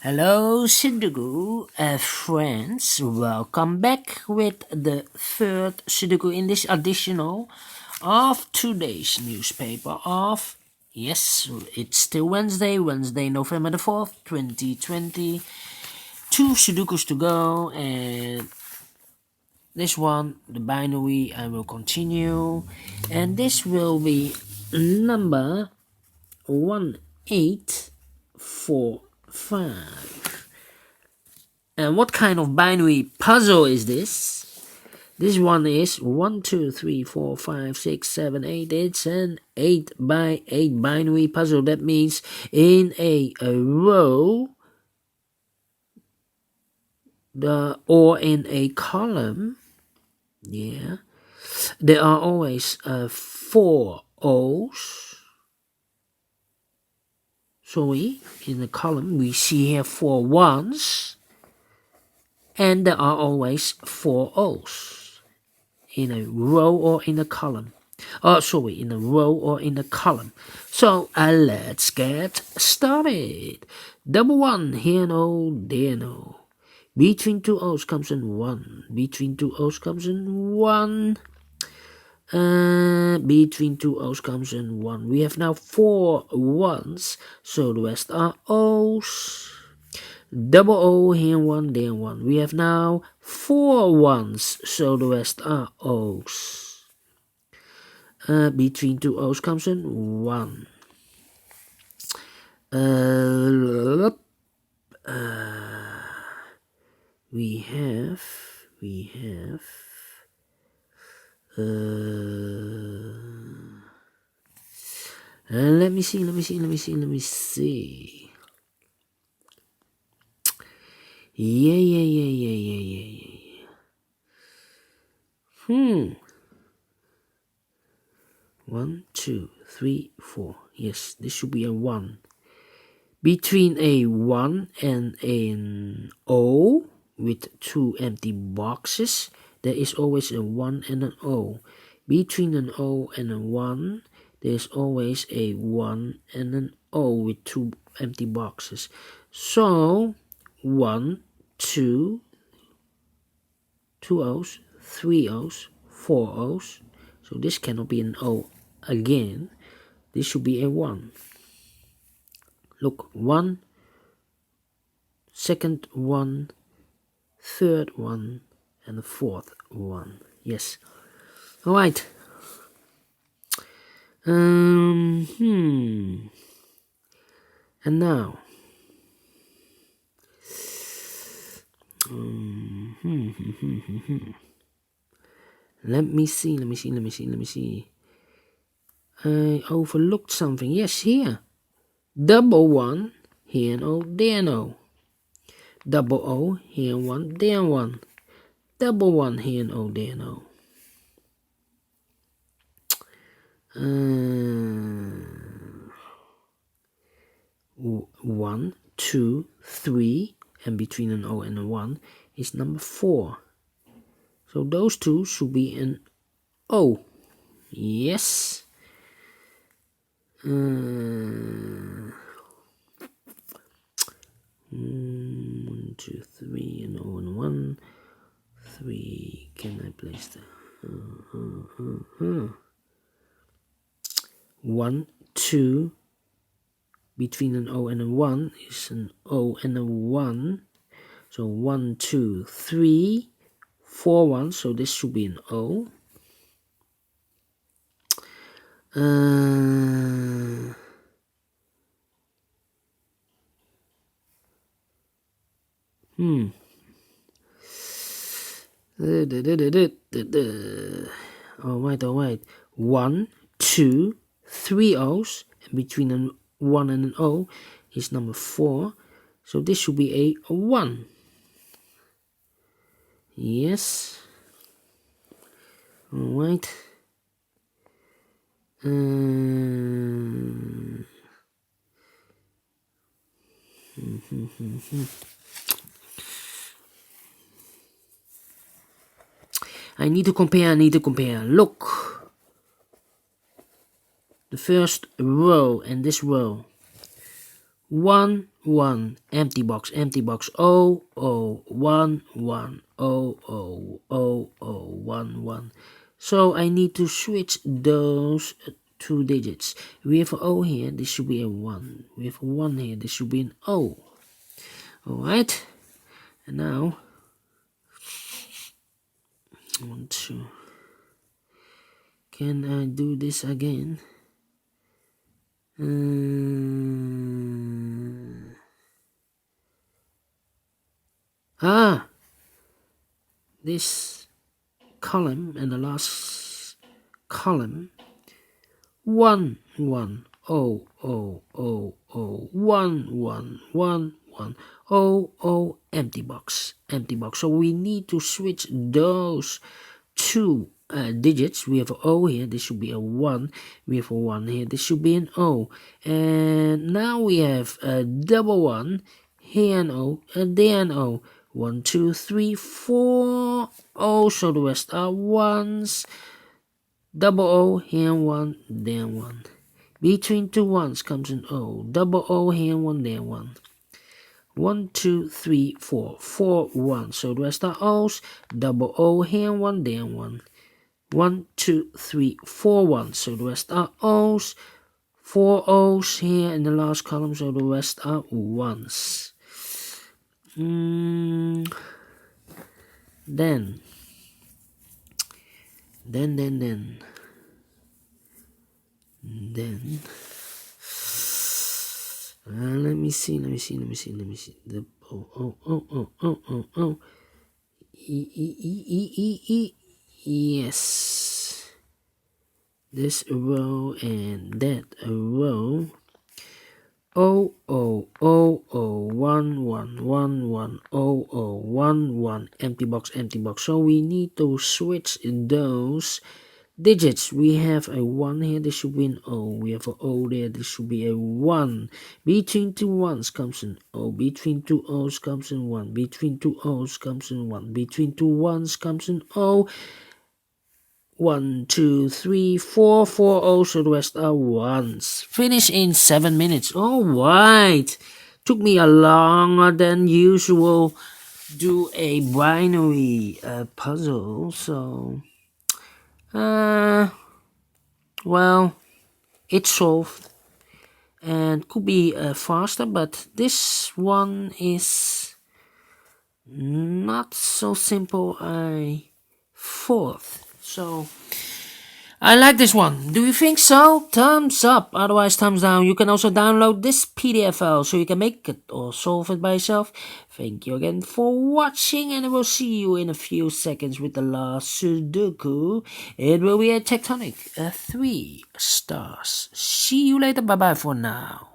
Hello Sudoku friends, welcome back with the third Sudoku in this additional of today's newspaper of, yes, it's still Wednesday, November the 4th, 2020, 2 Sudokus to go, and this one, the binary, I will continue, and this will be number 1845. And what kind of binary puzzle is this? This one is 1, 2, 3, 4, 5, 6, 7, 8. It's an 8 by 8 binary puzzle. That means in a row or in a column, there are always 4 O's. Sorry, in the column we see here 4 ones. And there are always 4 O's in a row or in a column. In a row or in a column. So let's get started. Double 1, here no, there no. Between 2 O's comes in 1. Between 2 O's comes in 1. Between 2 O's comes in 1. We have now 4 ones, so the rest are O's. Double O, here 1, there 1. We have now 4 ones, so the rest are O's. Between 2 O's comes in 1. We have let me see. Yeah. 1, 2, 3, 4. Yes, this should be a 1. Between a 1 and an O with 2 empty boxes, there is always a 1 and an O. Between an O and a 1, there is always a 1 and an O with 2 empty boxes. So 1, 2 O's, 3 O's, 4 O's. So this cannot be an O again. This should be a 1. Look, 1, second 1, third 1, and the fourth 1. Yes. All right. And now. Let me see. I overlooked something. Yes, here. Double 1, here no, there no. Double O, here 1, there 1. Double 1, here no, there no. 1, 2, 3, and between an O and a 1 is number 4. So those two should be an O. Yes. 1, 2, 3, and O and 1. 3. Can I place the 1, 2. Between an O and a 1 is an O and a 1. So 1, 2, 3, 4 ones. So this should be an O. Alright. 1, 2, 3 O's, and between a 1 and an O is number 4. So this should be a 1. Yes. Alright. I need to compare. Look. The first row and this row. 1 1 empty box 0 0 1 1 0 0 0 0 1 1. So I need to switch those two digits. We have an O here, this should be a 1. We have a 1 here, this should be an O. Alright, and now 1 2. Can I do this again? This column and the last column 1 1 0 0 0 0 1 1 1 1 0 0 empty box. So we need to switch those two digits. We have an O here, this should be a 1. We have a 1 here, this should be an O. And now we have a double 1, here an O, and there an O. 1 2 3 4 O, so the rest are 1s. Double O, here 1, there 1. Between two 1s comes an O. Double O, here 1, there 1. 1 2 3 4 4 1, so the rest are O's. Double O, here 1, there 1. 1 2 3 4 1, so the rest are O's. 4 O's here in the last column, so the rest are 1s. Then let me see. The yes, this row and that row. 0 0 0 0 1 1 1 1 0 0 1 1 empty box. So we need to switch those digits. We have a 1 here, this should be an O. We have an O there, this should be a 1. Between two 1s comes an O. Between two O's comes an 1. Between two O's comes an 1. Between two 1s comes an O. 1 2 3 4 4 O's, so the rest are 1s. Finish in 7 minutes. Alright. Took me a longer than usual do a binary puzzle, so well, it's solved and could be faster, but this one is not so simple I thought. So I like this one. Do you think so? Thumbs up, otherwise thumbs down. You can also download this PDF file so you can make it or solve it by yourself. Thank you again for watching, and I will see you in a few seconds with the last Sudoku. It will be a tectonic 3 stars. See you later. Bye bye for now.